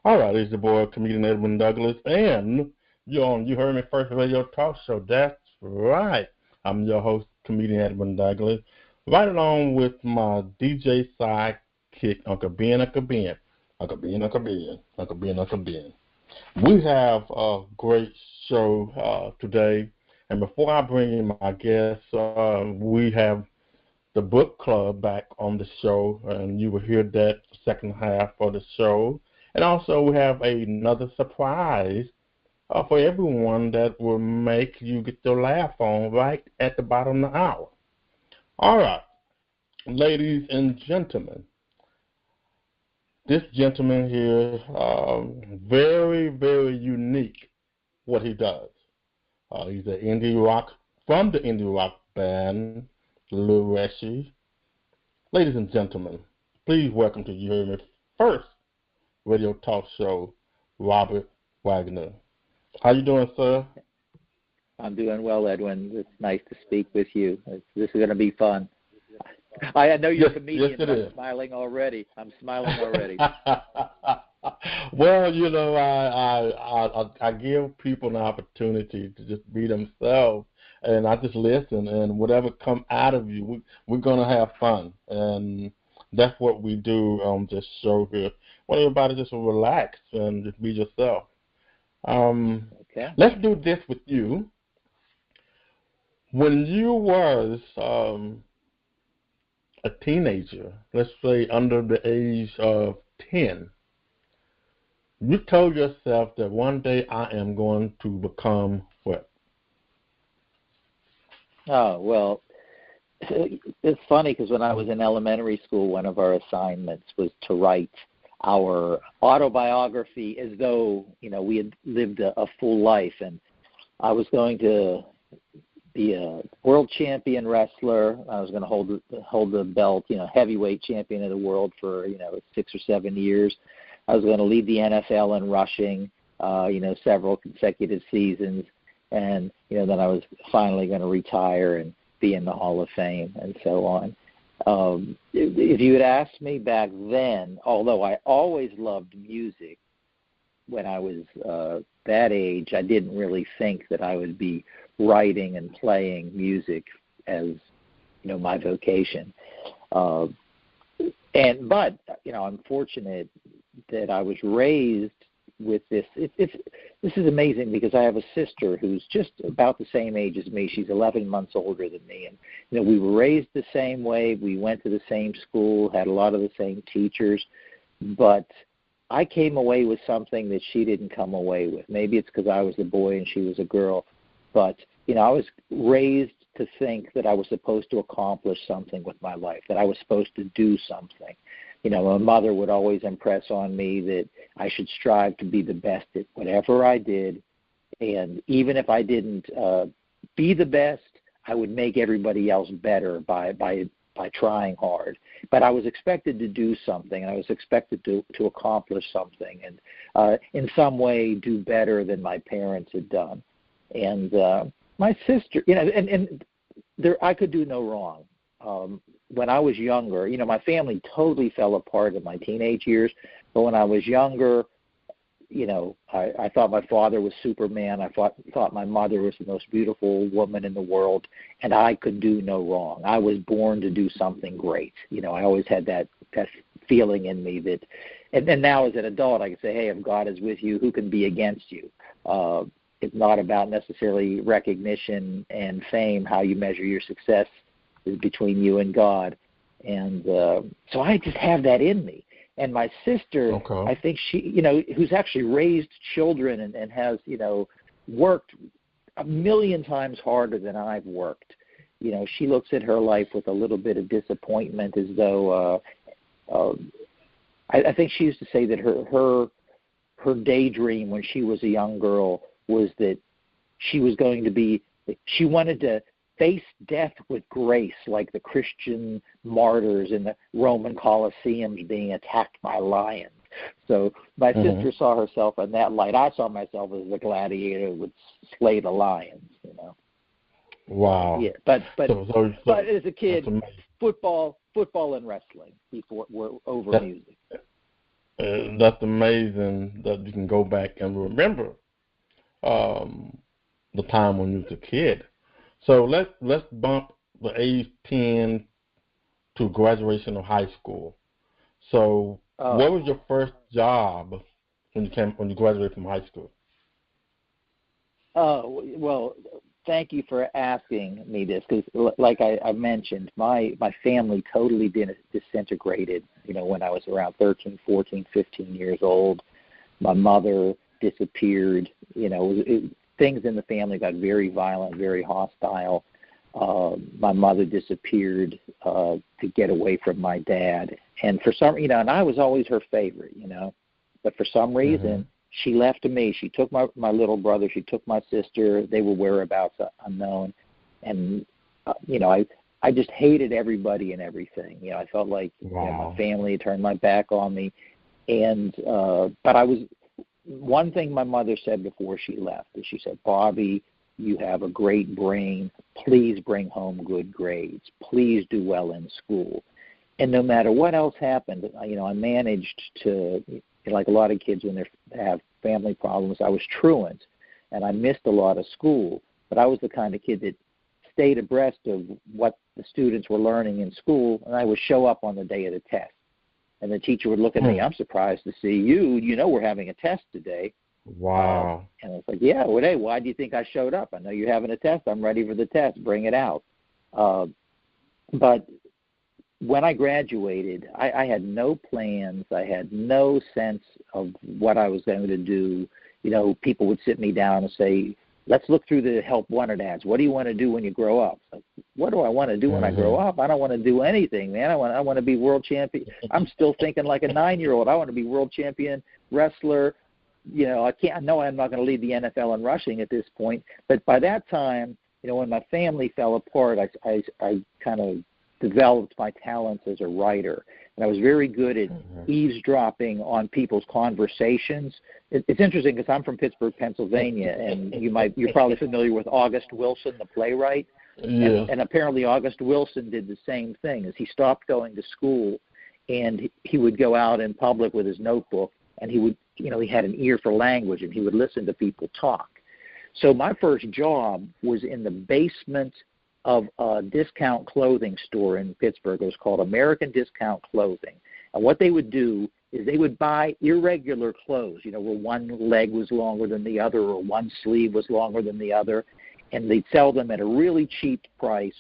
All right, it's your boy, comedian Edwin Douglas, and you're on Uheardme First Radio Talk Show. That's right. I'm your host, comedian Edwin Douglas, right along with my DJ sidekick, Uncle Ben, Uncle Ben. Uncle Ben, Uncle Ben, Uncle Ben, Uncle Ben. We have a great show today, and before I bring in my guests, we have the book club back on the show, and you will hear that second half of the show. And also we have another surprise for everyone that will make you get your laugh on right at the bottom of the hour. All right, ladies and gentlemen, this gentleman here, very, very unique what he does. He's an indie rock, from the indie rock band, Lil Reshi. Ladies and gentlemen, please welcome to Uheardme First Radio Talk Show, Robert Wagner. How you doing, sir? I'm doing well, Edwin. It's nice to speak with you. This is going to be fun. I know you're a comedian, yes, but I'm smiling already. Well, you know, I give people an opportunity to just be themselves, and I just listen, and whatever come out of you, we're going to have fun, and that's what we do on this show here. Want everybody just relax and just be yourself. Okay. Let's do this with you. When you was a teenager, let's say under the age of 10, you told yourself that one day I am going to become what? Oh, well, it's funny because when I was in elementary school, one of our assignments was to write our autobiography as though, you know, we had lived a full life. And I was going to be a world champion wrestler. I was going to hold the belt, you know, heavyweight champion of the world for, 6 or 7 years. I was going to lead the NFL in rushing, several consecutive seasons. And, then I was finally going to retire and be in the Hall of Fame and so on. If you had asked me back then, although I always loved music, when I was that age, I didn't really think that I would be writing and playing music as, my vocation. But I'm fortunate that I was raised with this. This is amazing because I have a sister who's just about the same age as me. She's 11 months older than me. And, we were raised the same way. We went to the same school, had a lot of the same teachers. But I came away with something that she didn't come away with. Maybe it's because I was a boy and she was a girl. But, I was raised to think that I was supposed to accomplish something with my life, that I was supposed to do something. My mother would always impress on me that I should strive to be the best at whatever I did. And even if I didn't be the best, I would make everybody else better by trying hard. But I was expected to do something, and I was expected to accomplish something and in some way do better than my parents had done. And my sister, and there, I could do no wrong. When I was younger, my family totally fell apart in my teenage years. But when I was younger, I thought my father was Superman. I thought my mother was the most beautiful woman in the world, and I could do no wrong. I was born to do something great. I always had that feeling in me that, and then now as an adult, I can say, hey, if God is with you, who can be against you? It's not about necessarily recognition and fame. How you measure your success is between you and God. And so I just have that in me. And my sister, okay, I think she, who's actually raised children and has, worked a million times harder than I've worked. She looks at her life with a little bit of disappointment, as though I think she used to say that her daydream when she was a young girl was that she was going to be, she wanted to face death with grace, like the Christian martyrs in the Roman Colosseums being attacked by lions. So my sister saw herself in that light. I saw myself as the gladiator who would slay the lions. Wow. Yeah, but So as a that's kid, amazing. football and wrestling before were over That, music. that's amazing that you can go back and remember um, the time when you was a kid. So let's bump the age 10 to graduation of high school. So Oh, what was your first job when you graduated from high school? oh, well, thank you for asking me this because, like I mentioned, my family totally disintegrated. When I was around 13, 14, 15 years old, my mother disappeared. Things in the family got very violent, very hostile. My mother disappeared to get away from my dad, and for some, and I was always her favorite, but for some reason she left me. She took my little brother. She took my sister. They were whereabouts unknown, and I just hated everybody and everything. I felt like Wow. my family had turned my back on me, and but I was. One thing my mother said before she left is she said, "Bobby, you have a great brain. Please bring home good grades. Please do well in school." And no matter what else happened, I managed to, like a lot of kids when they have family problems, I was truant, and I missed a lot of school. But I was the kind of kid that stayed abreast of what the students were learning in school, and I would show up on the day of the test. And the teacher would look at me, "I'm surprised to see you. We're having a test today." Wow. And I was like, "Yeah, well, hey, why do you think I showed up? I know you're having a test. I'm ready for the test. Bring it out." But when I graduated, I had no plans. I had no sense of what I was going to do. People would sit me down and say, "Let's look through the help wanted ads. What do you want to do when you grow up?" Like, what do I want to do when I grow up? I don't want to do anything, man. I want to be world champion. I'm still thinking like a 9-year-old. I want to be world champion wrestler. I know I'm not going to lead the NFL in rushing at this point. But by that time, when my family fell apart, I kind of developed my talents as a writer. And I was very good at eavesdropping on people's conversations. It's interesting because I'm from Pittsburgh, Pennsylvania, and you're probably familiar with August Wilson, the playwright. Yes. And apparently August Wilson did the same thing. As he stopped going to school, and he would go out in public with his notebook, and he would, he had an ear for language, and he would listen to people talk. So my first job was in the basement of a discount clothing store in Pittsburgh. It was called American Discount Clothing. And what they would do is they would buy irregular clothes, where one leg was longer than the other or one sleeve was longer than the other, and they'd sell them at a really cheap price,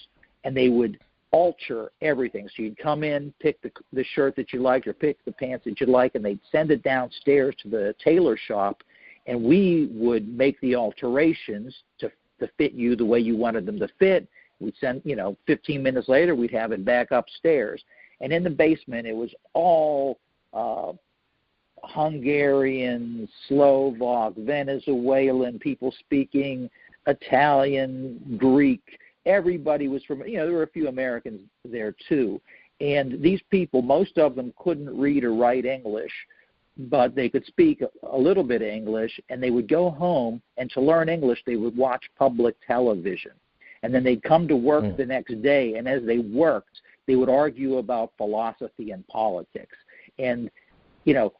and they would alter everything. So you'd come in, pick the shirt that you liked or pick the pants that you like, and they'd send it downstairs to the tailor shop, and we would make the alterations to fit you the way you wanted them to fit. We'd send, 15 minutes later, we'd have it back upstairs. And in the basement, it was all Hungarian, Slovak, Venezuelan, people speaking Italian, Greek. Everybody was from, there were a few Americans there too. And these people, most of them couldn't read or write English, but they could speak a little bit of English, and they would go home, and to learn English, they would watch public television. And then they'd come to work the next day, and as they worked, they would argue about philosophy and politics. And,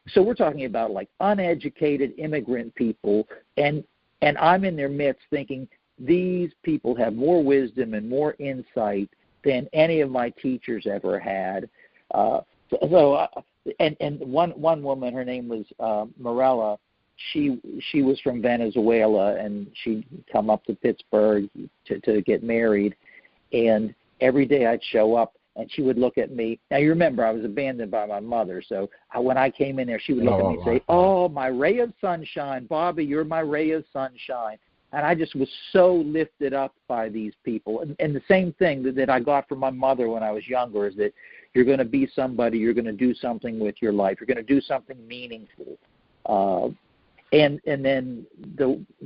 so we're talking about like uneducated immigrant people, and I'm in their midst thinking these people have more wisdom and more insight than any of my teachers ever had. And one woman, her name was Morella. She was from Venezuela, and she'd come up to Pittsburgh to get married. And every day I'd show up, and she would look at me. Now, you remember, I was abandoned by my mother. So when I came in there, she would look at me and say, "Oh, my ray of sunshine, Bobby, you're my ray of sunshine." And I just was so lifted up by these people. And the same thing that I got from my mother when I was younger is that you're going to be somebody, you're going to do something with your life, you're going to do something meaningful. And then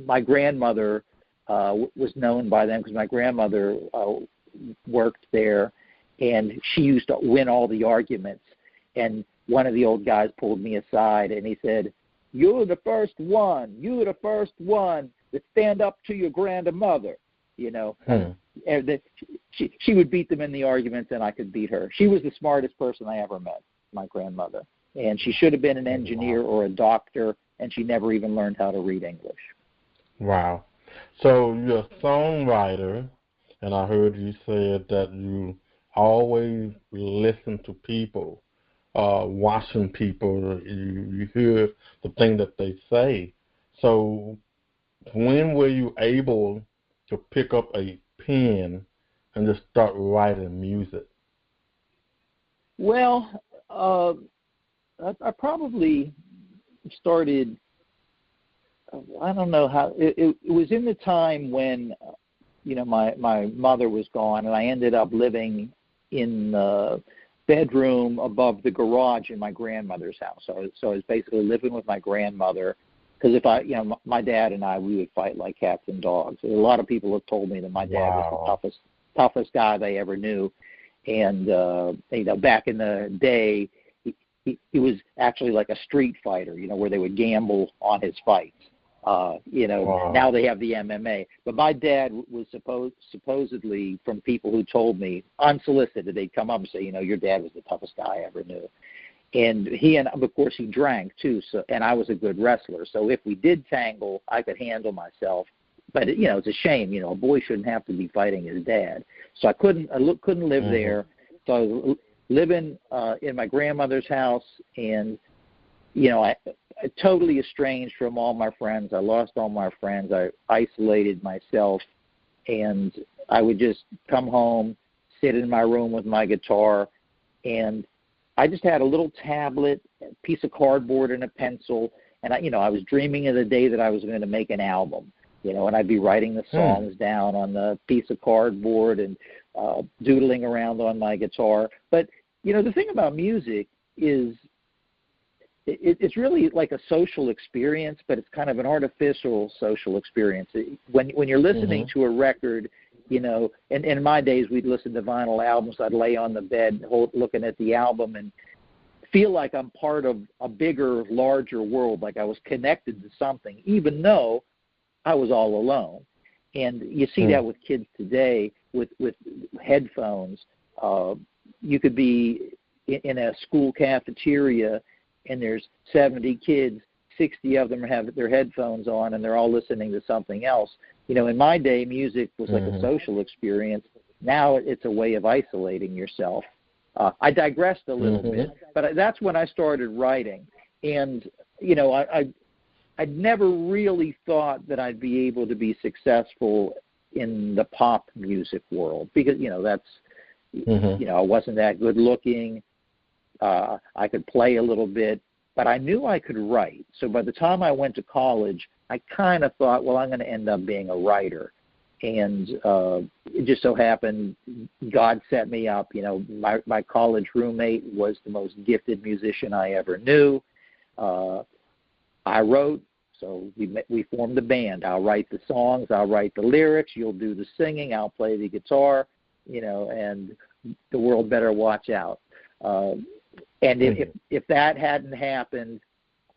my grandmother was known by them because my grandmother worked there, and she used to win all the arguments. And one of the old guys pulled me aside, and he said, "You're the first one. You're the first one to stand up to your grandmother." she would beat them in the arguments, and I could beat her. She was the smartest person I ever met, my grandmother, and she should have been an engineer or a doctor, and she never even learned how to read English. Wow. So you're a songwriter, and I heard you said that you always listen to people, watching people. You hear the thing that they say. So when were you able to pick up a pen and just start writing music? Well, I probably started, I don't know how, it was in the time when, my mother was gone, and I ended up living in the bedroom above the garage in my grandmother's house. So I was basically living with my grandmother, because my dad and I, we would fight like cats and dogs. A lot of people have told me that my dad was the toughest guy they ever knew. And, back in the day, he was actually like a street fighter, where they would gamble on his fights. Now they have the MMA. But my dad was supposedly, from people who told me, unsolicited, they'd come up and say, your dad was the toughest guy I ever knew. And of course, he drank too. So, and I was a good wrestler. So if we did tangle, I could handle myself. But it's a shame. A boy shouldn't have to be fighting his dad. So I couldn't live there. So I was living in my grandmother's house, and I totally estranged from all my friends. I lost all my friends. I isolated myself, and I would just come home, sit in my room with my guitar, and I just had a little tablet, a piece of cardboard, and a pencil, and I was dreaming of the day that I was going to make an album, and I'd be writing the songs down on the piece of cardboard and doodling around on my guitar. But the thing about music is it's really like a social experience, but it's kind of an artificial social experience. When you're listening to a record, and in my days, we'd listen to vinyl albums. I'd lay on the bed looking at the album and feel like I'm part of a bigger, larger world, like I was connected to something, even though I was all alone. And you see that with kids today with headphones. You could be in a school cafeteria, and there's 70 kids, 60 of them have their headphones on, and they're all listening to something else. In my day, music was like a social experience. Now it's a way of isolating yourself. I digressed a little bit, but that's when I started writing. And, I'd never really thought that I'd be able to be successful in the pop music world because, that's, I wasn't that good looking. I could play a little bit, but I knew I could write. So by the time I went to college, I kind of thought, well, I'm going to end up being a writer. And it just so happened God set me up. My college roommate was the most gifted musician I ever knew. I wrote, so we formed a band. I'll write the songs, I'll write the lyrics, you'll do the singing, I'll play the guitar, and the world better watch out. And if that hadn't happened,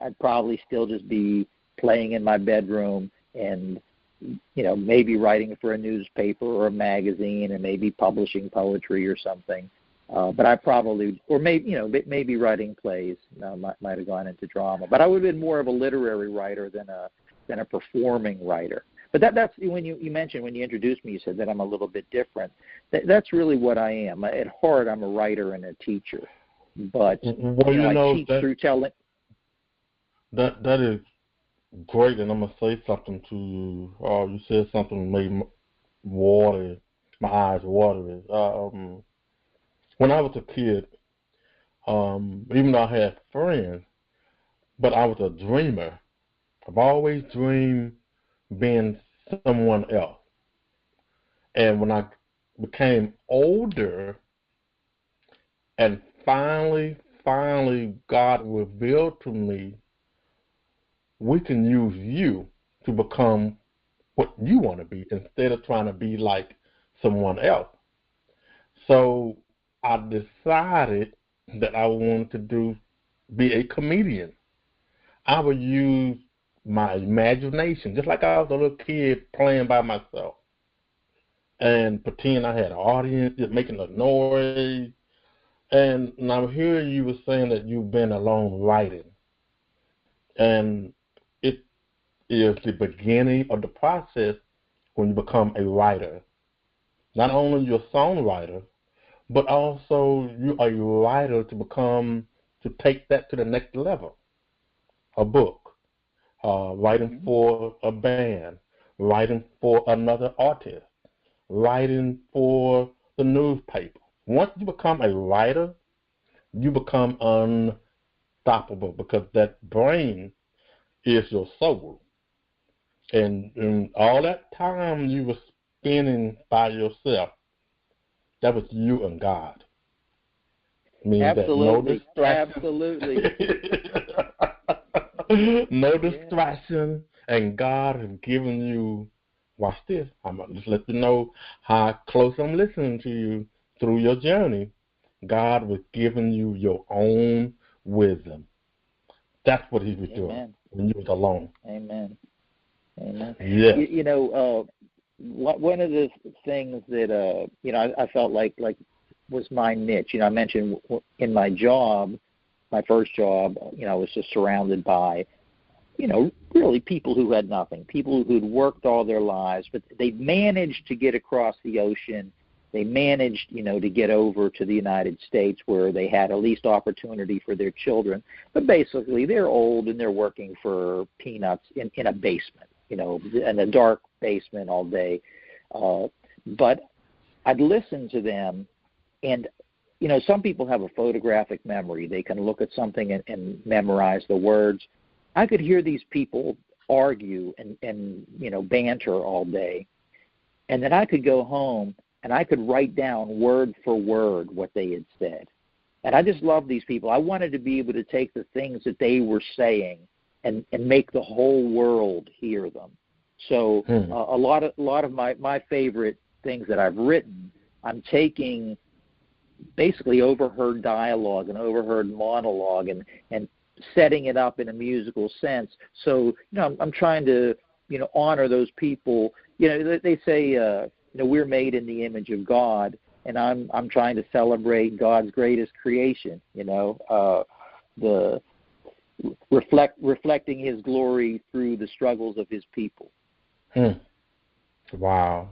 I'd probably still just be playing in my bedroom and, maybe writing for a newspaper or a magazine and maybe publishing poetry or something. But I probably, or maybe writing plays. Might have gone into drama. But I would have been more of a literary writer than a performing writer. But that's when you mentioned, when you introduced me, you said that I'm a little bit different. That's really what I am. At heart, I'm a writer and a teacher. But I teach through telling. That is great, and I'm gonna say something to you. You said something that made my eyes watery. When I was a kid, even though I had friends, but I was a dreamer. I've always dreamed being someone else. And when I became older, and finally, God revealed to me, we can use you to become what you want to be instead of trying to be like someone else. So I decided that I wanted to be a comedian. I would use my imagination, just like I was a little kid playing by myself. and pretend I had an audience, just making a noise. And now here you were saying that you've been alone writing, and it is the beginning of the process when you become a writer. Not only you're a songwriter, but also you are a writer to take that to the next level. A book, writing for a band, writing for another artist, writing for the newspaper. Once you become a writer, you become unstoppable because that brain is your soul. And all that time you were spending by yourself, that was you and God. Means Absolutely. that Absolutely. no distraction, and God has given you, watch this, I'm going to just let you know how close I'm listening to you through your journey. God was giving you your own wisdom. That's what he was doing when you was alone. Amen. Amen. Yes. One of the things that, I felt like was my niche. I mentioned in my job, my first job, I was just surrounded by, really people who had nothing, people who'd worked all their lives, but they managed to get across the ocean. They managed, to get over to the United States where they had at least opportunity for their children. But basically, they're old and they're working for peanuts in a basement, in a dark basement all day. But I'd listen to them, and, some people have a photographic memory. They can look at something and memorize the words. I could hear these people argue and banter all day, and then I could go home and I could write down word for word what they had said. And I just love these people. I wanted to be able to take the things that they were saying and make the whole world hear them. So a lot of my favorite things that I've written, I'm taking basically overheard dialogue and overheard monologue and setting it up in a musical sense. So, I'm trying to, honor those people. They say, we're made in the image of God, and I'm trying to celebrate God's greatest creation, the reflecting his glory through the struggles of his people. Wow,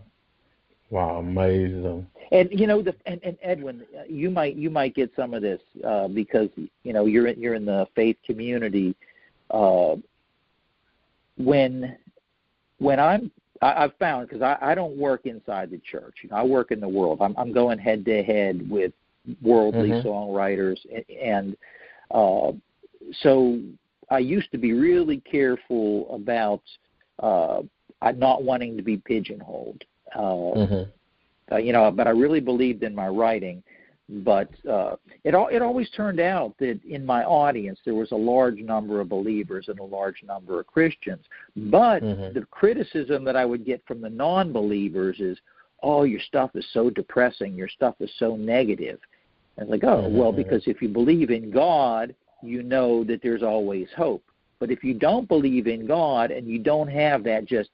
amazing. And and Edwin, you might get some of this because you're in the faith community. When I've found, because I don't work inside the church, I work in the world. I'm going head to head with worldly songwriters, and so I used to be really careful about not wanting to be pigeonholed. But I really believed in my writing. But it always turned out that in my audience there was a large number of believers and a large number of Christians. But the criticism that I would get from the non-believers is, "Oh, your stuff is so depressing. Your stuff is so negative." And it's like, oh, well, because if you believe in God, you know that there's always hope. But if you don't believe in God and you don't have that just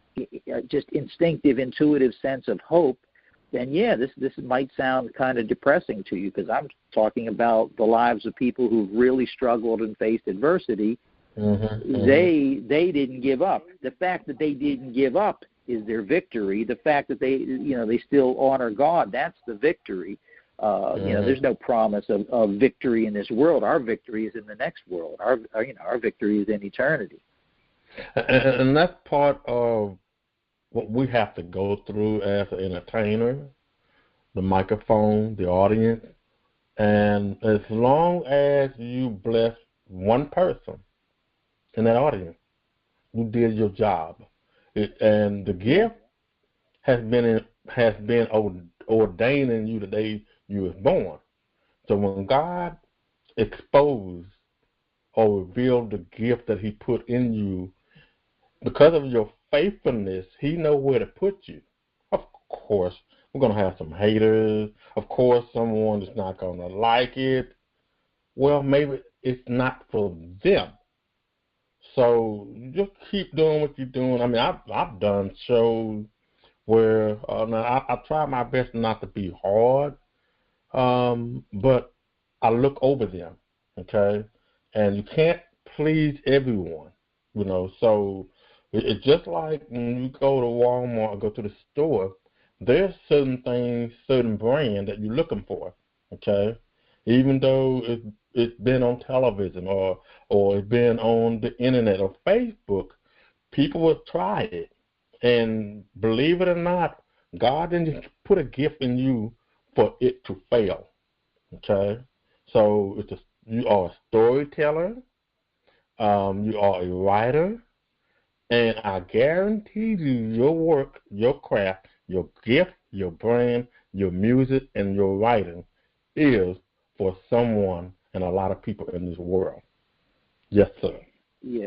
instinctive, intuitive sense of hope, then this might sound kind of depressing to you, because I'm talking about the lives of people who've really struggled and faced adversity. They didn't give up. The fact that they didn't give up is their victory. The fact that they still honor God, that's the victory. There's no promise of victory in this world. Our victory is in the next world. Our victory is in eternity. And that's part of what we have to go through as an entertainer, the microphone, the audience. And as long as you bless one person in that audience, you did your job. And the gift has been ordained in you the day you was born. So when God exposed or revealed the gift that he put in you, because of your faithfulness, he knows where to put you. Of course, we're going to have some haters. Of course, someone is not going to like it. Well, maybe it's not for them. So just keep doing what you're doing. I mean, I've done shows where now I try my best not to be hard, but I look over them, okay? And you can't please everyone, So it's just like when you go to Walmart or go to the store, there's certain things, certain brand that you're looking for, okay? Even though it's been on television or it's been on the internet or Facebook, people will try it. And believe it or not, God didn't put a gift in you for it to fail. Okay? So you are a storyteller, you are a writer, and I guarantee you your work, your craft, your gift, your brand, your music, and your writing is for someone and a lot of people in this world. Yes, sir. Yeah.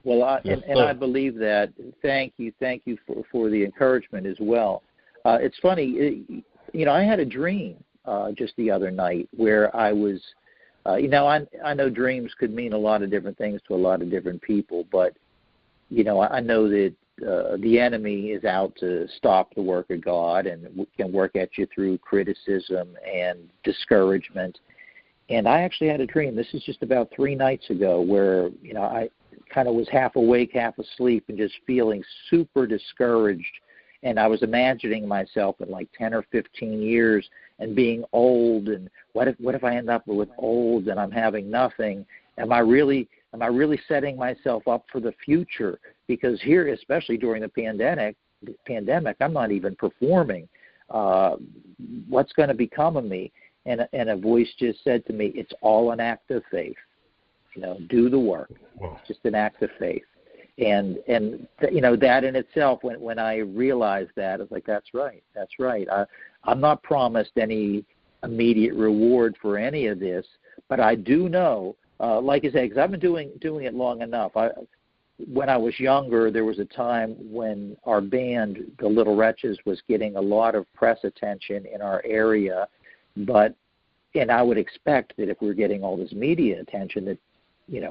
Well, I believe that. Thank you for the encouragement as well. It's funny, I had a dream just the other night where I was, I know dreams could mean a lot of different things to a lot of different people, but I know that the enemy is out to stop the work of God and can work at you through criticism and discouragement. And I actually had a dream. This is just about 3 nights ago where, I kind of was half awake, half asleep, and just feeling super discouraged. And I was imagining myself in like 10 or 15 years and being old. And what if I end up with old and I'm having nothing? Am I really setting myself up for the future? Because here, especially during the pandemic, I'm not even performing. What's going to become of me? And a voice just said to me, it's all an act of faith. Do the work. It's just an act of faith. And that in itself, when I realized that, I was like, that's right. I'm not promised any immediate reward for any of this, but I do know, like I said, because I've been doing it long enough. When I was younger, there was a time when our band, the Little Wretches, was getting a lot of press attention in our area, and I would expect that if we were getting all this media attention that,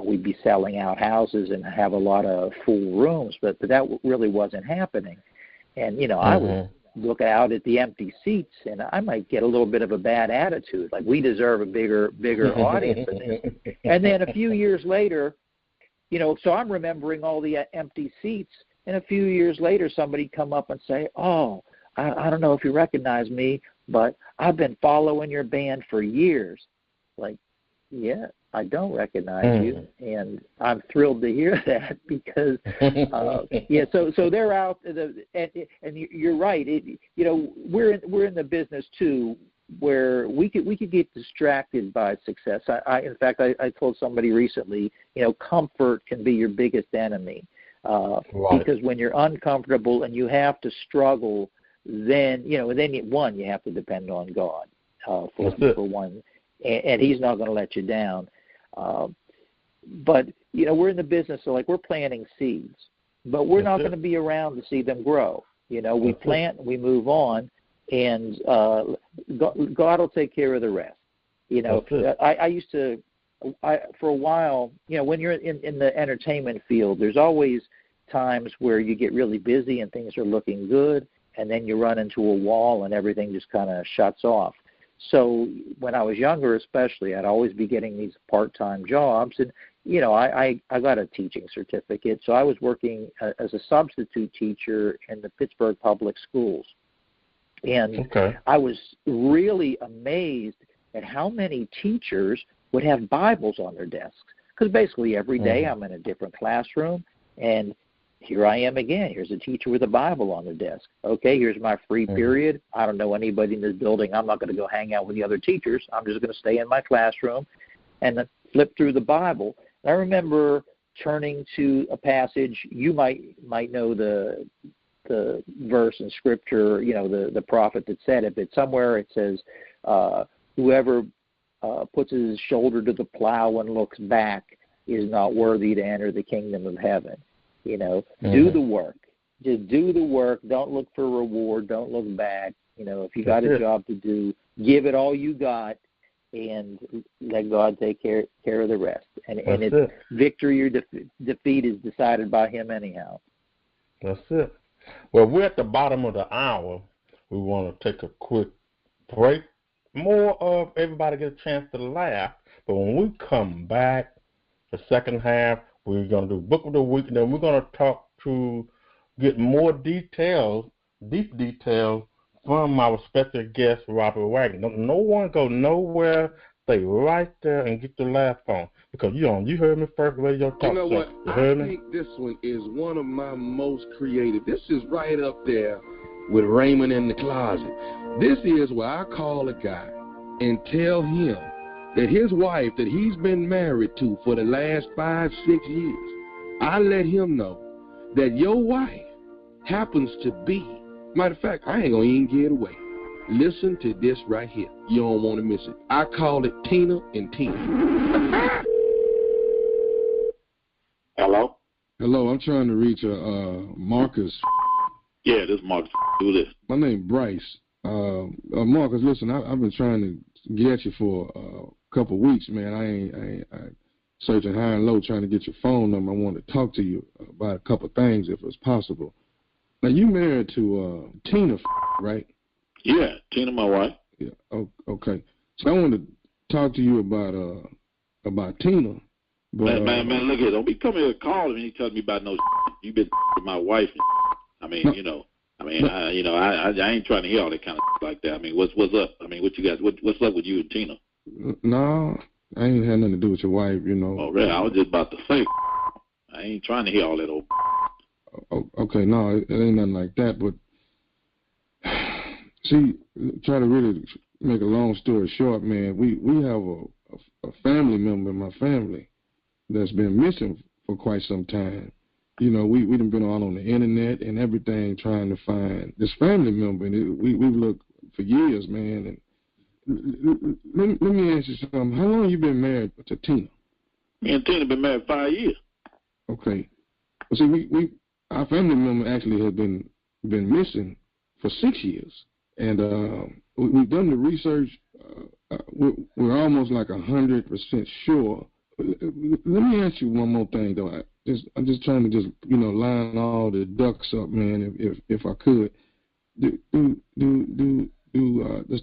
we'd be selling out houses and have a lot of full rooms, but that really wasn't happening. And, I would look out at the empty seats and I might get a little bit of a bad attitude, like we deserve a bigger audience than this. And then a few years later, so I'm remembering all the empty seats, and a few years later somebody come up and say, oh, I don't know if you recognize me, but I've been following your band for years. Like, yeah, I don't recognize you, and I'm thrilled to hear that because, So they're out, and you're right. We're in the business too, where we could get distracted by success. In fact, I told somebody recently, comfort can be your biggest enemy, because when you're uncomfortable and you have to struggle, then you have to depend on God for one, and He's not going to let you down. But we're in the business, so like we're planting seeds, but we're not going to be around to see them grow. We plant, we move on, and God will take care of the rest. I used to, for a while, when you're in the entertainment field, there's always times where you get really busy and things are looking good, and then you run into a wall and everything just kind of shuts off. So when I was younger especially, I'd always be getting these part-time jobs, and I got a teaching certificate, so I was working as a substitute teacher in the Pittsburgh Public Schools. And I was really amazed at how many teachers would have Bibles on their desks, because basically every day I'm in a different classroom, and here I am again. Here's a teacher with a Bible on their desk. Okay, here's my free period. I don't know anybody in this building. I'm not going to go hang out with the other teachers. I'm just going to stay in my classroom and then flip through the Bible. And I remember turning to a passage. You might know the verse in Scripture, the prophet that said it, but somewhere it says, whoever puts his shoulder to the plow and looks back is not worthy to enter the kingdom of heaven. Do the work. Just do the work. Don't look for reward. Don't look back. If you got a job to do, give it all you got, and let God take care of the rest. And it's victory or defeat is decided by Him anyhow. That's it. Well, we're at the bottom of the hour. We want to take a quick break. More of everybody get a chance to laugh. But when we come back, the second half, we're going to do Book of the Week, and then we're going to get more details, deep details, from our special guest, Robert Wagner. No one go nowhere. Stay right there and get your laugh on. Because you heard me first radio talk. You know what? You heard I me? think this one is one of my most creative. This is right up there with Raymond in the Closet. This is where I call a guy and tell him that his wife that he's been married to for the last 5-6 years, I let him know that your wife happens to be, matter of fact, I ain't gonna even give it away. Listen to this right here. You don't want to miss it. I call it Tina and Tina. Hello? Hello, I'm trying to reach Marcus. Yeah, this is Marcus. Who this? My name Bryce. Marcus, listen, I've been trying to get at you for a couple of weeks, man. I searching high and low trying to get your phone number. I want to talk to you about a couple of things if it's possible. Now, you married to Tina, right? Yeah, Tina, my wife. Yeah. Okay. So I want to talk to you about Tina. But, man, look here. Don't be coming here calling me and telling me about no. You've been with my wife. I mean, no, I ain't trying to hear all that kind of like that. I mean, what's up? I mean, what you guys? What's up with you and Tina? No, I ain't had nothing to do with your wife, you know. Oh, really? I was just about to say. I ain't trying to hear all that old. Okay, no, it ain't nothing like that. But see, try to really make a long story short, man. We have a family member in my family that's been missing for quite some time. You know, we done been all on the internet and everything trying to find this family member, and we've looked for years, man. And let me ask you something. How long you been married to Tina? Me and Tina been married 5 years. Okay. Well, see, our family member actually has been missing for 6 years, and we've done the research. We're almost like 100% sure. Let me ask you one more thing, though. I'm just trying to line all the ducks up, man. If I could, does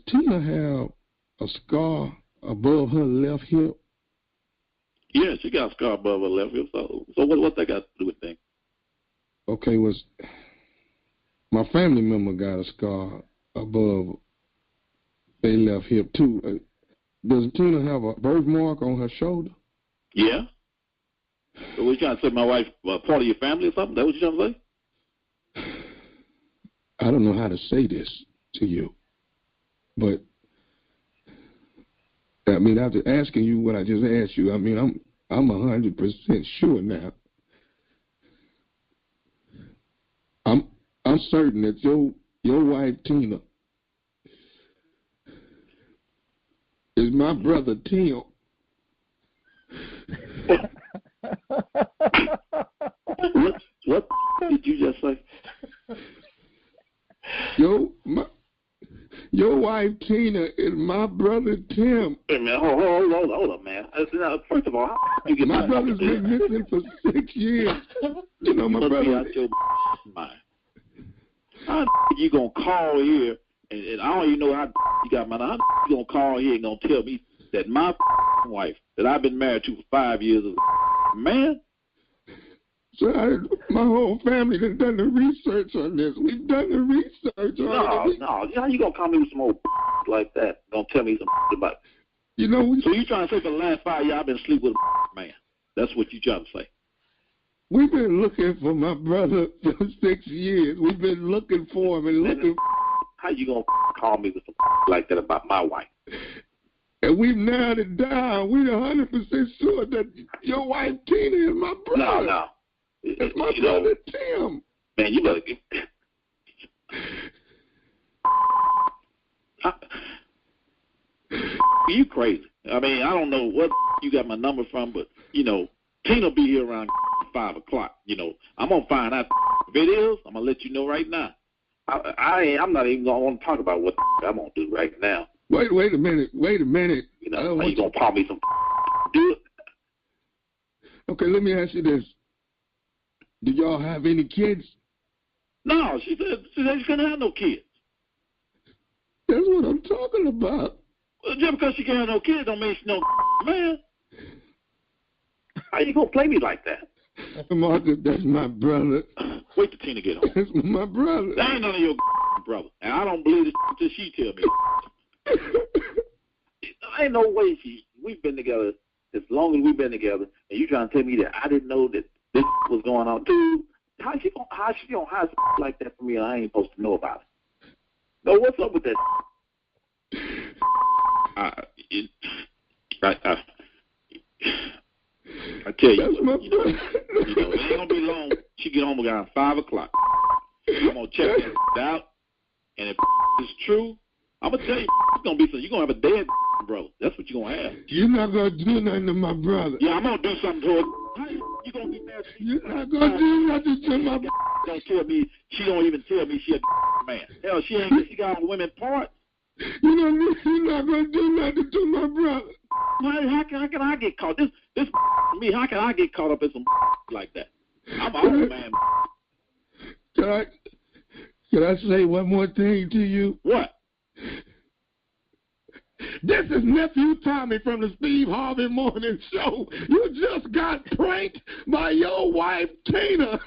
Tina have a scar above her left hip? Yeah, she got a scar above her left hip. So what that got to do with things? Okay, my family member got a scar above their left hip too. Does Tina have a birthmark on her shoulder? Yeah. So what you trying to say, my wife part of your family or something? That what you trying to say? I don't know how to say this to you, but I mean, after asking you what I just asked you, I mean, I'm 100% sure now. I'm certain that your wife Tina is my brother Tim. What did you just say? Your wife Tina is my brother Tim. Hey man, hold up, man. First of all, you get my brother's been missing for 6 years. You know, my brother. Out your mind. How you gonna call here and I don't even know how you got my. How you gonna call here and gonna tell me that my wife that I've been married to for 5 years is man? So my whole family has done the research on this. We've done the research on it. No. How you gonna call me with some old like that? Gonna tell me some about it? You know. So you trying to say for the last 5 years I've been sleeping with a man? That's what you trying to say? We've been looking for my brother for 6 years. We've been looking for him and looking. How you gonna call me with some like that about my wife? And we've narrowed it down. We're 100% sure that your wife Tina is my brother. No. It's my brother Tim. Man, you better get. You crazy. I mean, I don't know what you got my number from, but, Tina be here around 5 o'clock. I'm going to find out if it is. I'm going to let you know right now. I'm not even going to want to talk about what I'm going to do right now. Wait a minute. Are you going to call me some do it? Okay, let me ask you this. Do y'all have any kids? No, she said she couldn't have no kids. That's what I'm talking about. Well, just because she can't have no kids don't mean she's no man. How you gonna play me like that? Marcus, that's my brother. Wait till Tina get home. That's my brother. That ain't none of your brother. And I don't believe it till she tell me. Ain't no way we've been together as long as we've been together, and you trying to tell me that I didn't know that this was going on. Dude, how she gonna hide like that from me and I ain't supposed to know about it? No, what's up with that? I tell you, that's my brother. It ain't gonna be long. She get home around 5 o'clock. I'm gonna check that out, and if it's true, I'm gonna tell you it's gonna be something. You're gonna have a dead brother. That's what you're gonna have. You're not gonna do nothing to my brother. Yeah, I'm gonna do something to her. How you gonna be mad? You're not gonna do nothing to my brother. Don't tell me. She don't even tell me she a man. Hell, she got on women parts. You're not gonna do nothing to my brother. How can I get caught? This me. How can I get caught up in some like that? I'm an old man. Can I say one more thing to you? What? This is Nephew Tommy from the Steve Harvey Morning Show. You just got pranked by your wife, Tina.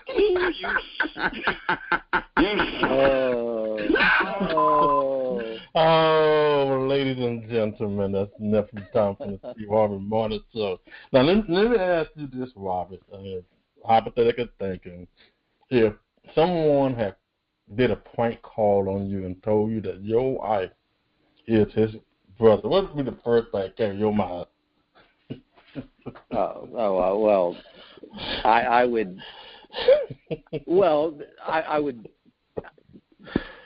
Oh, ladies and gentlemen, that's Nephew Tommy from the Steve Harvey Morning Show. Now, let me ask you this, Robert. Hypothetical thinking. If someone did a prank call on you and told you that your wife is his brother, what would be the first thing that came to your mind? Well, I would. Well,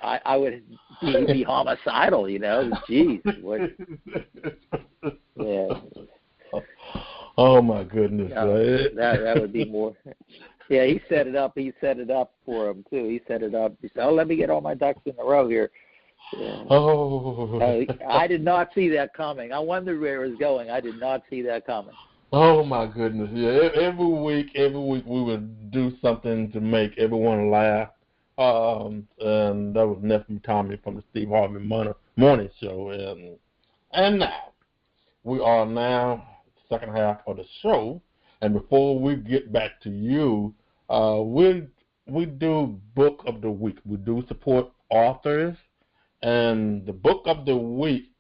I would be homicidal, you know. Jeez, what? Yeah. Oh my goodness. That would be more. Yeah, he set it up. He set it up for him too. He set it up. He said, "Oh, let me get all my ducks in a row here." Yeah. Oh. I did not see that coming. I wondered where it was going. I did not see that coming. Oh my goodness. Yeah, every week we would do something to make everyone laugh. And that was Nephew Tommy from the Steve Harvey Morning Show. And now we are second half of the show. And before we get back to you, we do Book of the Week. We do support authors. And the Book of the Week,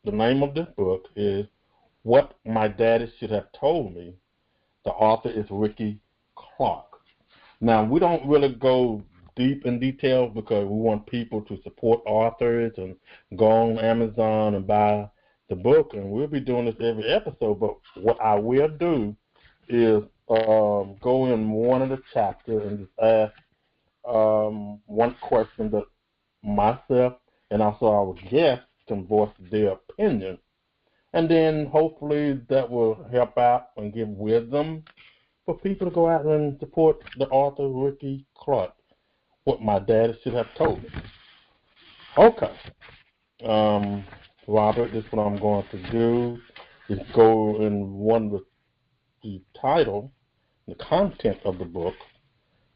the name of the book is What My Daddy Should Have Told Me. The author is Ricky Clark. Now, we don't really go deep in detail because we want people to support authors and go on Amazon and buy the book. And we'll be doing this every episode. But what I will do is go in one of the chapters and just ask one question that myself and also our guests can voice their opinion. And then hopefully that will help out and give wisdom for people to go out and support the author Ricky Clark. What My Daddy Should Have Told Me. Okay. Robert, this is what I'm going to do is go in one with the title, the content of the book,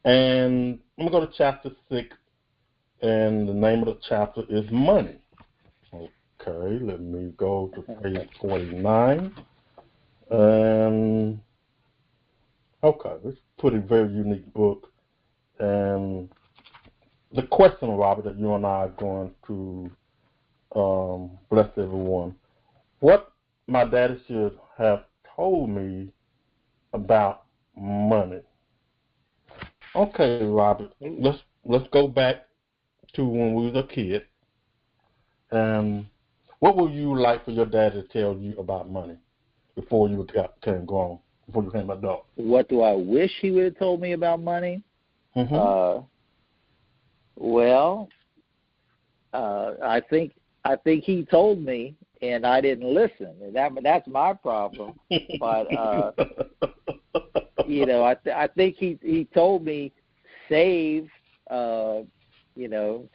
and I'm going to go to chapter 6, and the name of the chapter is Money. Okay, let me go to page 49. Okay, it's a pretty very unique book. And the question, Robert, that you and I are going to bless everyone. What my daddy should have told me about money. Okay, Robert, let's go back to when we was a kid. What would you like for your dad to tell you about money before you became grown, before you became an adult? What do I wish he would have told me about money? Mm-hmm. I think he told me, and I didn't listen. And that's my problem. But I think he told me save.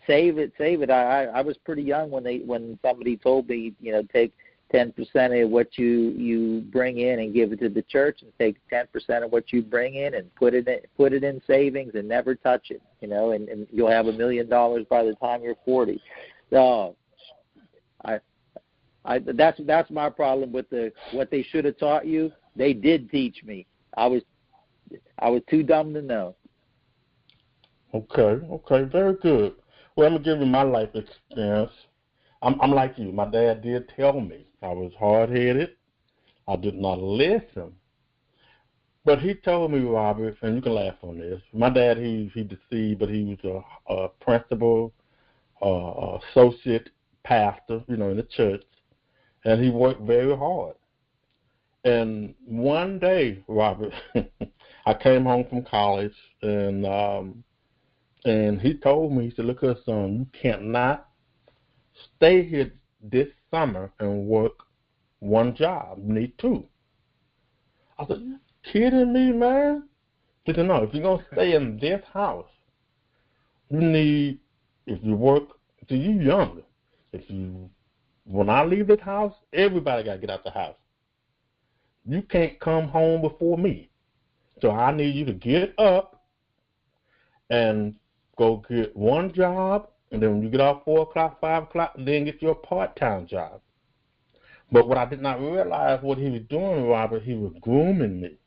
Save it. I was pretty young when somebody told me, take 10% of what you bring in and give it to the church, and take 10% of what you bring in and put it in savings and never touch it, and you'll have $1 million by the time you're 40. So that's my problem with what they should have taught you. They did teach me. I was too dumb to know. Okay, very good. Well, I'm gonna give you my life experience. I'm like you. My dad did tell me I was hard-headed. I did not listen. But he told me, Robert, and you can laugh on this. My dad, he deceived, but he was a principal, associate pastor, in the church, and he worked very hard. And one day, Robert, I came home from college, and he told me, he said, "Look here, son, you cannot stay here this summer and work one job. You need two." I said, "You kidding me, man?" He said, "No, if you're going to stay in this house, you need, if you work, so you younger. When I leave this house, everybody got to get out the house. You can't come home before me. So I need you to get up and go get one job, and then when you get off 4 o'clock, 5 o'clock, then get your part-time job." But what I did not realize what he was doing, Robert, he was grooming me,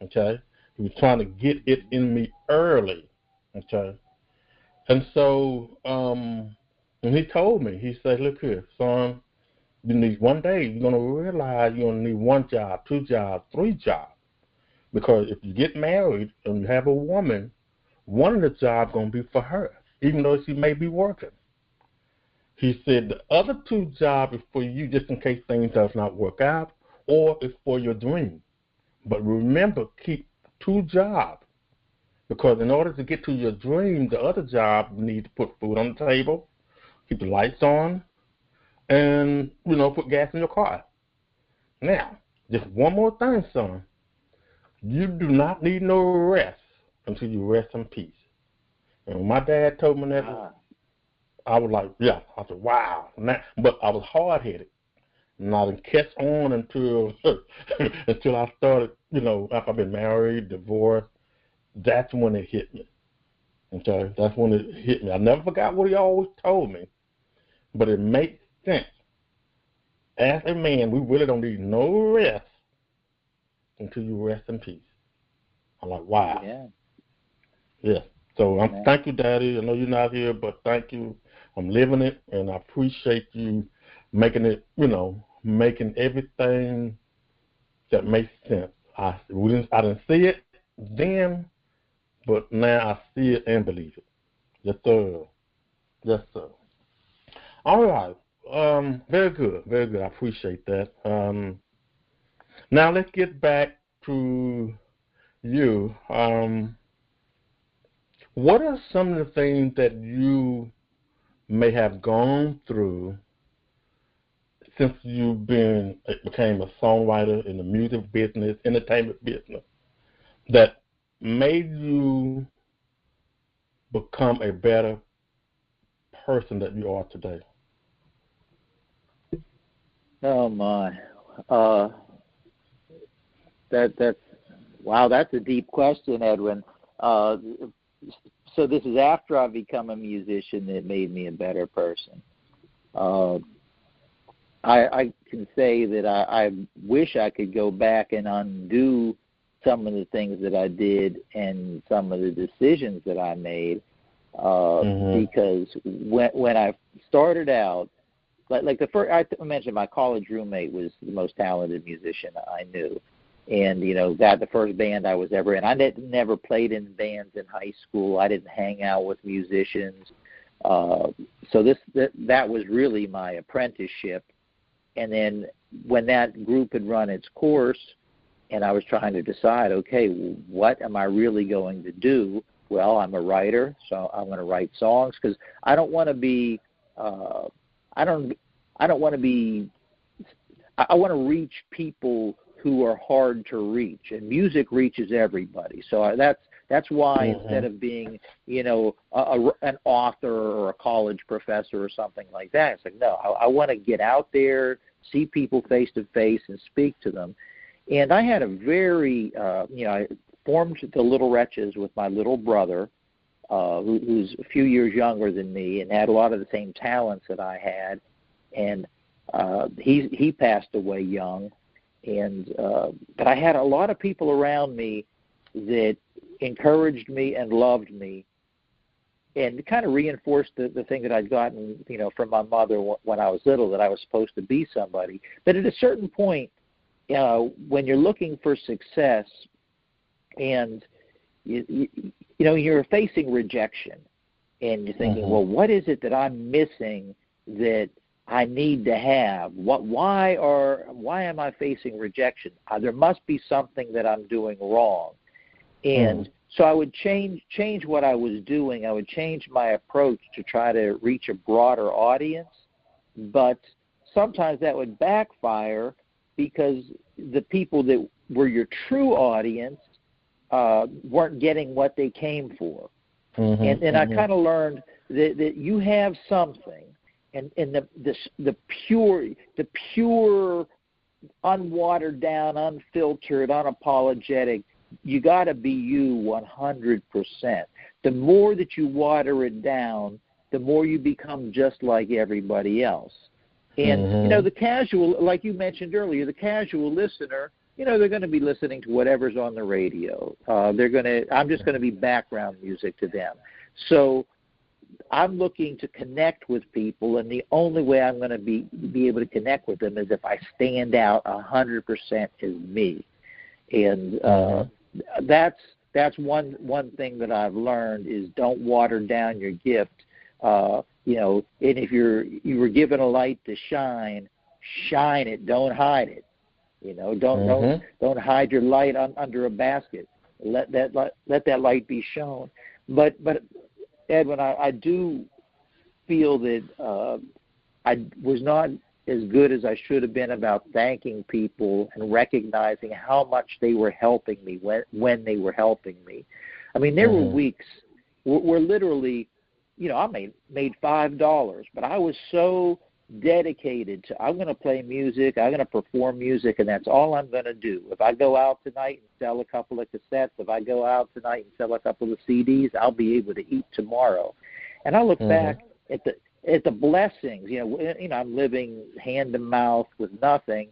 okay? He was trying to get it in me early, okay? And so when he told me, he said, "Look here, son, you need one day, you're going to realize you're going to need one job, 2 jobs, 3 jobs. Because if you get married and you have a woman, one of the jobs going to be for her, even though she may be working." He said the other 2 jobs is for you just in case things does not work out, or it's for your dream. But remember, keep 2 jobs. Because in order to get to your dream, the other job, you need to put food on the table, keep the lights on, and, put gas in your car. Now, just one more thing, son. You do not need no rest until you rest in peace. And when my dad told me that, I was like, yeah. I said, wow. But I was hard-headed. And I didn't catch on until I started, after I've been married, divorced. That's when it hit me. Okay? That's when it hit me. I never forgot what he always told me. But it makes sense. As a man, we really don't need no rest until you rest in peace. I'm like, wow. Yeah. So thank you, Daddy. I know you're not here, but thank you. I'm living it, and I appreciate you making it, making everything that makes sense. I didn't see it then, but now I see it and believe it. Yes, sir. Yes, sir. All right. Very good. Very good. I appreciate that. Now let's get back to you. What are some of the things that you may have gone through since you became a songwriter in the music business, entertainment business, that made you become a better person that you are today? Oh my, that's a deep question, Edwin. So this is after I've become a musician that made me a better person. I can say that I wish I could go back and undo some of the things that I did and some of the decisions that I made, because when I started out, like the first, I mentioned my college roommate was the most talented musician I knew. And, the first band I was ever in. I never played in bands in high school. I didn't hang out with musicians. So that was really my apprenticeship. And then when that group had run its course and I was trying to decide, okay, what am I really going to do? Well, I'm a writer, so I'm going to write songs because I don't want to be I want to reach people who are hard to reach, and music reaches everybody. So that's That's why instead of being, an author or a college professor or something like that, it's like, no, I want to get out there, see people face to face and speak to them. And I had a very, I formed the Little Wretches with my little brother, who's a few years younger than me and had a lot of the same talents that I had. And he passed away young. And but I had a lot of people around me that encouraged me and loved me, and kind of reinforced the thing that I'd gotten, from my mother when I was little, that I was supposed to be somebody. But at a certain point, when you're looking for success, and you're facing rejection, and you're thinking, well, what is it that I'm missing that I need to have? Why am I facing rejection? There must be something that I'm doing wrong. And so I would change what I was doing. I would change my approach to try to reach a broader audience. But sometimes that would backfire because the people that were your true audience weren't getting what they came for. And I kind of learned that you have something, and the pure, unwatered down, unfiltered, unapologetic, you got to be you 100%. The more that you water it down, the more you become just like everybody else. And, the casual, like you mentioned earlier, the casual listener, they're going to be listening to whatever's on the radio. I'm just going to be background music to them. So I'm looking to connect with people, and the only way I'm going to be able to connect with them is if I stand out 100% as me. And that's one thing that I've learned is don't water down your gift. And if you were given a light to shine it, don't hide it. Don't hide your light under a basket. Let that light be shown. But Edwin, I do feel that I was not as good as I should have been about thanking people and recognizing how much they were helping me when they were helping me. I mean, there were weeks where literally, I made $5, but I was so dedicated to, I'm going to play music, I'm going to perform music, and that's all I'm going to do. If I go out tonight and sell a couple of cassettes, if I go out tonight and sell a couple of CDs, I'll be able to eat tomorrow. And I look back at the blessings. I'm living hand to mouth with nothing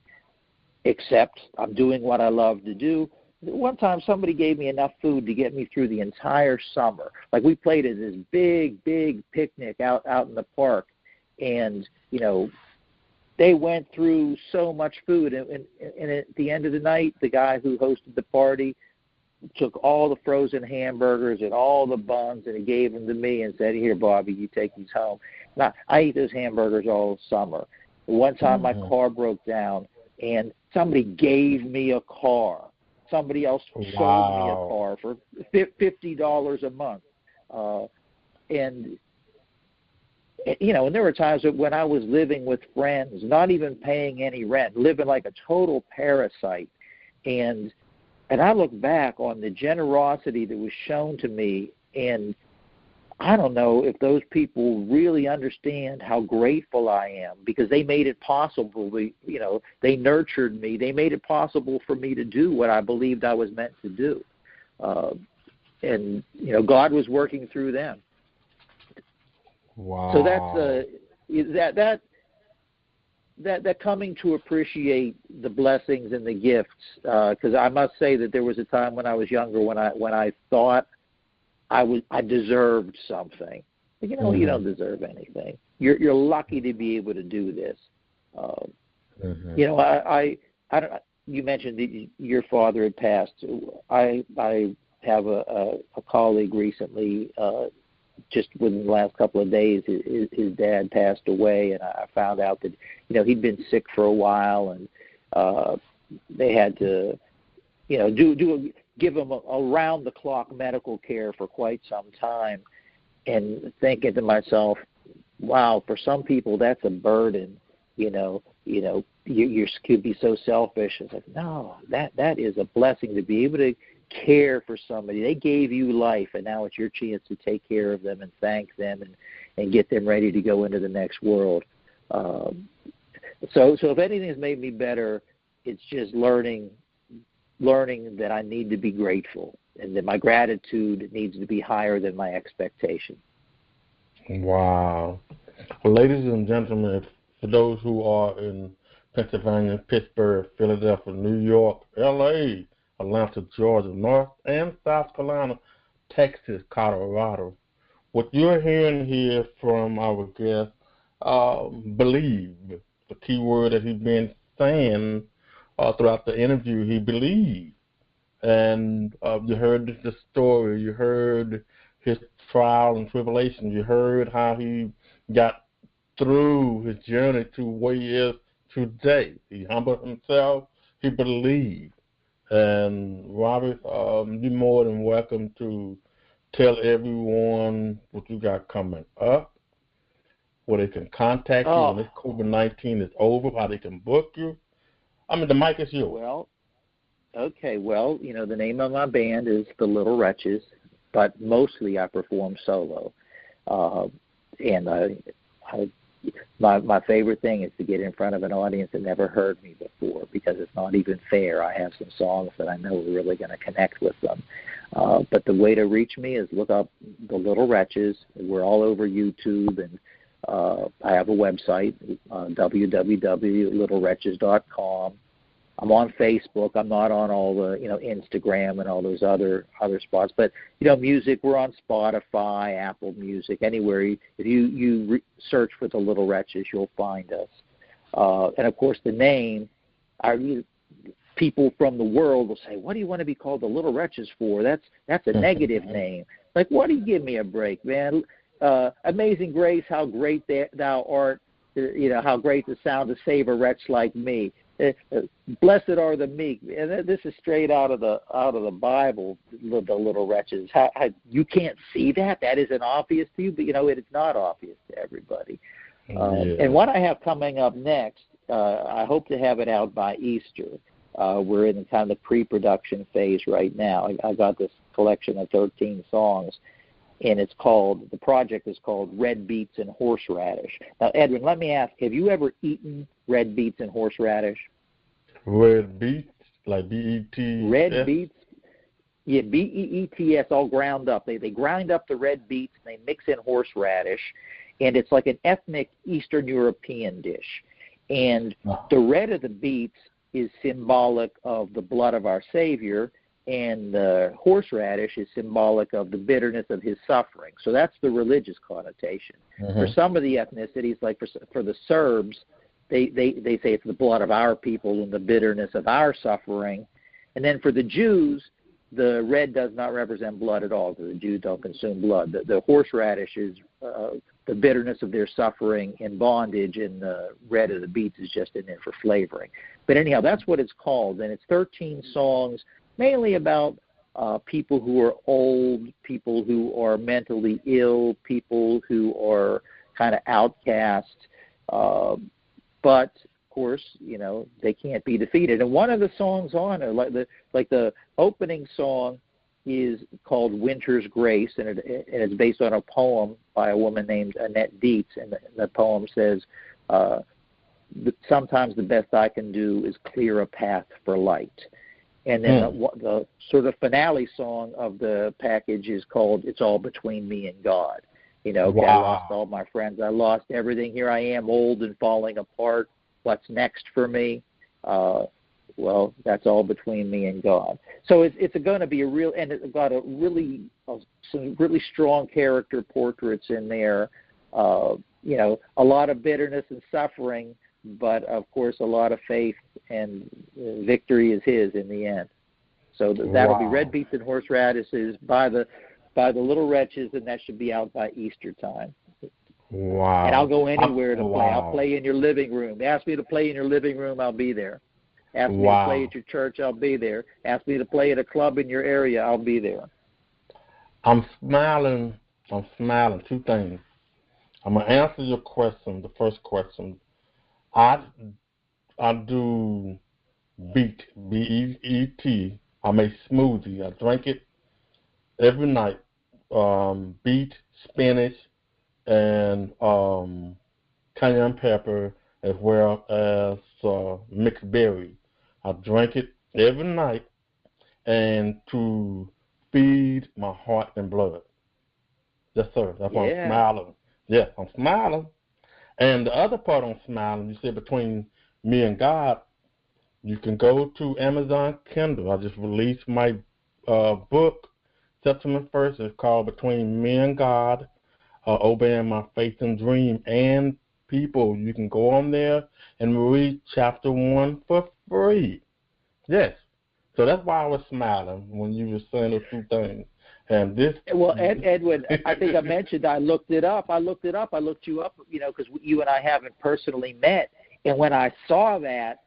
except I'm doing what I love to do. One time somebody gave me enough food to get me through the entire summer. Like, we played at this big picnic out in the park, and they went through so much food, and at the end of the night, the guy who hosted the party took all the frozen hamburgers and all the buns, and he gave them to me and said, "Here, Bobby, you take these home." Now, I eat those hamburgers all summer. One time my car broke down, and somebody gave me a car. Somebody else sold me a car for $50 a month. And there were times when I was living with friends, not even paying any rent, living like a total parasite. And I look back on the generosity that was shown to me, and I don't know if those people really understand how grateful I am, because they made it possible. They nurtured me. They made it possible for me to do what I believed I was meant to do. And God was working through them. Wow. So that's that coming to appreciate the blessings and the gifts. Because I must say that there was a time when I was younger when I thought I deserved something. You don't deserve anything. You're lucky to be able to do this. I you mentioned that your father had passed. I have a colleague recently, just within the last couple of days, his dad passed away, and I found out that he'd been sick for a while, and they had to give him around the clock medical care for quite some time. And thinking to myself, wow, for some people that's a burden. You could be so selfish. It's like, no, that is a blessing to be able to care for somebody. They gave you life, and now it's your chance to take care of them and thank them and get them ready to go into the next world. So if anything has made me better, it's just learning that I need to be grateful and that my gratitude needs to be higher than my expectation. Wow. Well, ladies and gentlemen, for those who are in Pennsylvania, Pittsburgh, Philadelphia, New York, L.A., Atlanta, Georgia, North and South Carolina, Texas, Colorado, what you're hearing here from our guest, believe, the key word that he's been saying throughout the interview, he believed. And you heard the story, you heard his trial and tribulation, you heard how he got through his journey to where he is today. He humbled himself, he believed. And Robert, you're more than welcome to tell everyone what you got coming up, where they can contact you when this COVID-19 is over, how they can book you. I mean, the mic is yours. Well, okay. Well, the name of my band is The Little Wretches, but mostly I perform solo. And my favorite thing is to get in front of an audience that never heard me before, because it's not even fair. I have some songs that I know are really going to connect with them. But the way to reach me is look up The Little Wretches. We're all over YouTube, and I have a website, www.littlewretches.com. I'm on Facebook. I'm not on all the, Instagram and all those other spots. But, music, we're on Spotify, Apple Music, anywhere. If you search for The Little Wretches, you'll find us. And, of course, the name, people from the world will say, what do you want to be called The Little Wretches for? That's a negative name. Like, what do you give me a break, man? Amazing Grace, how great thou art, how great the sound to save a wretch like me. Blessed are the meek, and this is straight out of the Bible. The Little Wretches. How you can't see that? That isn't obvious to you, but it's not obvious to everybody. And what I have coming up next, I hope to have it out by Easter. We're in kind of the pre-production phase right now. I got this collection of 13 songs, and the project is called Red Beets and Horseradish. Now, Edwin, let me ask, have you ever eaten red beets and horseradish? Red beets, like B-E-T? Red beets, yeah, B-E-E-T-S, all ground up. They grind up the red beets, and they mix in horseradish, and it's like an ethnic Eastern European dish. And the red of the beets is symbolic of the blood of our Savior, and the horseradish is symbolic of the bitterness of his suffering. So that's the religious connotation. For some of the ethnicities, like for the Serbs, they say it's the blood of our people and the bitterness of our suffering. And then for the Jews, the red does not represent blood at all, because the Jews don't consume blood. The horseradish is the bitterness of their suffering and bondage, and the red of the beets is just in there for flavoring. But anyhow, that's what it's called, and it's 13 songs, mainly about people who are old, people who are mentally ill, people who are kind of outcast. But, of course, they can't be defeated. And one of the songs on it, like the opening song, is called Winter's Grace, and it's based on a poem by a woman named Annette Dietz. And the poem says, sometimes the best I can do is clear a path for light. And then the sort of finale song of the package is called It's All Between Me and God. I lost all my friends. I lost everything. Here I am, old and falling apart. What's next for me? Well, that's all between me and God. So it's going to be and it's got some really strong character portraits in there. A lot of bitterness and suffering, but of course a lot of faith, and victory is his in the end. So that'll be Red Beets and Horseradishes by the Little Wretches, and that should be out by Easter time. Wow. And I'll go anywhere to play. I'll play in your living room. Ask me to play in your living room, I'll be there. Ask me to play at your church, I'll be there. Ask me to play at a club in your area, I'll be there. I'm smiling. Two things. I'm going to answer your question, the first question. I do beet, B-E-E-T, I make smoothie. I drink it every night. Beet, spinach, and cayenne pepper, as well as mixed berry. I drink it every night, and to feed my heart and blood. Yes, sir. That's why I'm smiling. Yes, I'm smiling. And the other part I'm smiling, you said between me and God, you can go to Amazon Kindle. I just released my book, September 1st. It's called Between Me and God, Obeying My Faith and Dream. And people, you can go on there and read chapter 1 for free. Yes. So that's why I was smiling when you were saying those two things. And this. Well, Edwin, I think I mentioned I looked it up. I looked you up, because you and I haven't personally met. And when I saw that,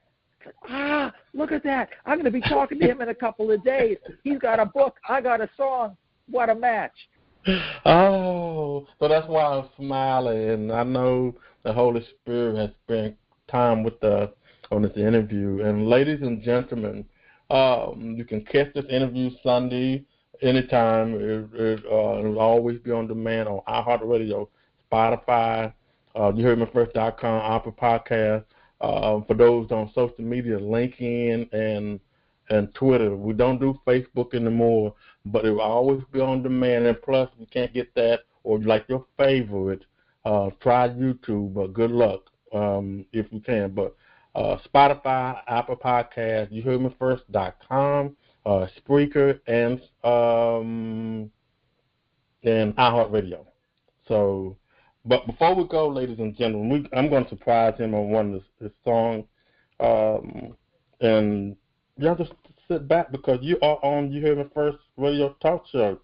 look at that. I'm going to be talking to him in a couple of days. He's got a book. I got a song. What a match. Oh, so that's why I'm smiling. And I know the Holy Spirit has spent time with us on this interview. And ladies and gentlemen, you can catch this interview Sunday anytime. It'll always be on demand on iHeartRadio, Spotify, Uheardme.com, Apple Podcast. For those on social media, LinkedIn and Twitter. We don't do Facebook anymore, but it will always be on demand. And plus, if you can't get that or you like your favorite, try YouTube. But good luck if you can. But Spotify, Apple Podcast, Uheardme.com, Spreaker, and iHeartRadio. So, but before we go, ladies and gentlemen, I'm going to surprise him on one of his songs. And y'all just sit back because you are on You Hear Me First radio talk show.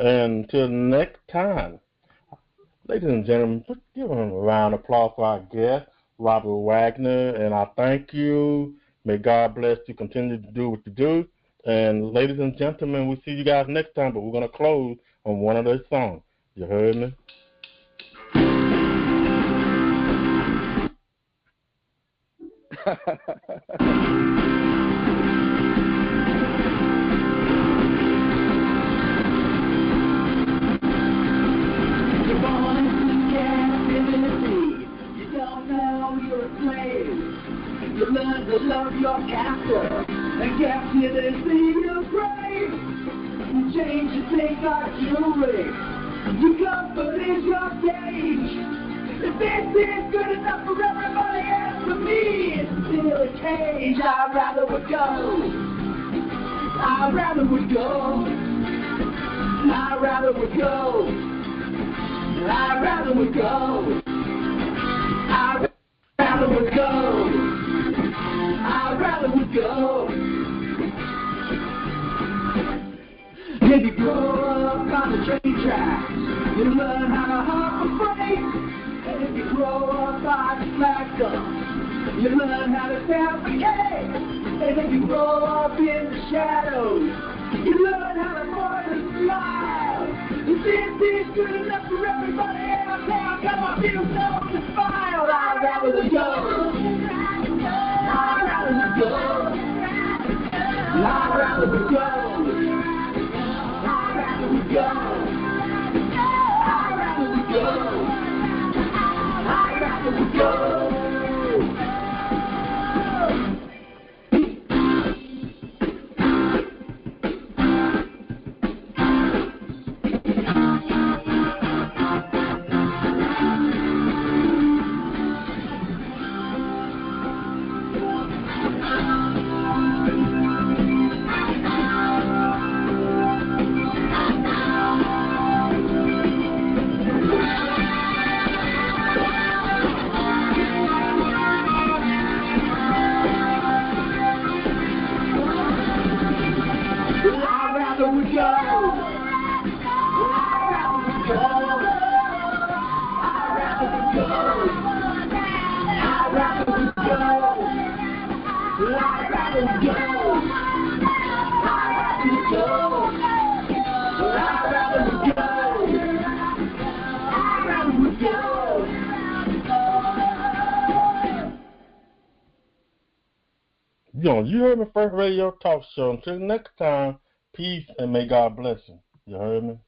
And until next time, ladies and gentlemen, just give him a round of applause for our guest, Robert Wagner. And I thank you. May God bless you. Continue to do what you do. And ladies and gentlemen, we'll see you guys next time. But we're going to close on one of those songs. You heard me? You learn to love your captor and capture the seed of praise. You change your things like jewelry. Your comfort is your stage. If this is good enough for everybody else, for me it's still a cage. I'd rather would go. I'd rather would go. I'd rather would go. I'd rather would go. I'd rather would go. I'd rather would go. If you grow up on the train tracks, you learn how to hop a freight. And if you grow up by the flagstone, you learn how to fabricate. And if you grow up in the shadows, you learn how to point and smile. If this is good enough for everybody else, now come on, you know the file. I'd rather would go. I'd rather would go. I'd rather would go. I'd rather would go. I'd rather would go. I'd rather would go. You heard me, first radio talk show. Until next time, peace and may God bless you. You heard me?